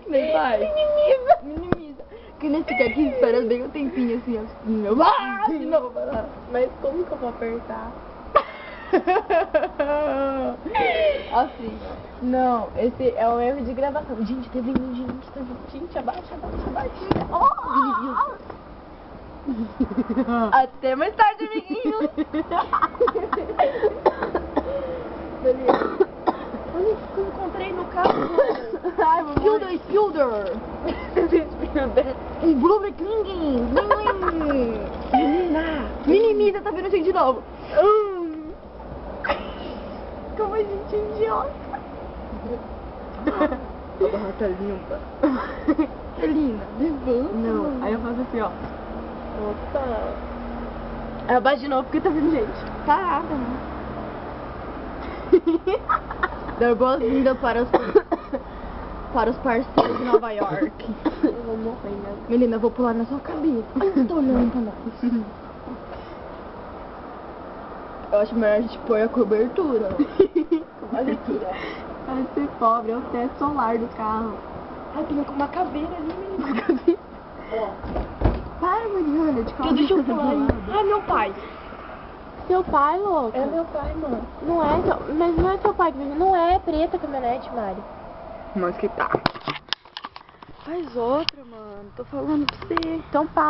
Vem, vai. Minimiza. Minimiza. Que nem fica aqui, espera bem um tempinho assim, ó. Ah, de novo, vai lá. Mas como que eu vou apertar? Assim. Não, esse é um erro de gravação. Gente, tá vindo, gente, tá vindo. Gente, abaixa. Até mais tarde, amiguinho. Beleza. Olha o que eu encontrei no carro. Ai, Spilder. Um Blueberry King. Menina. Minimiza, tá vendo a gente de novo. Como a gente é idiota. A barra tá limpa. Celina, levanta. Não, aí eu faço assim, ó. Opa. Aí eu baixo de novo porque tá vindo gente. Parada, né? Dar boas-vindas para os parceiros de Nova York. Eu vou morrer, né? Menina, eu vou pular na sua cabeça. Você tá olhando pra nós. Eu acho melhor a gente pôr a cobertura. Olha aqui, ó. Vai ser pobre, é o teto solar do carro. Ai, tem uma caveira ali, menina. Uma caveira. Para, Mariana, de calma. Deixa eu pular aí. Ai, meu pai. Seu pai, louco? É meu pai, mano. Não é, mas não é seu pai, não é preta a caminhonete, Mari. Mas que tá. Faz outra, mano. Tô falando pra você. Então para.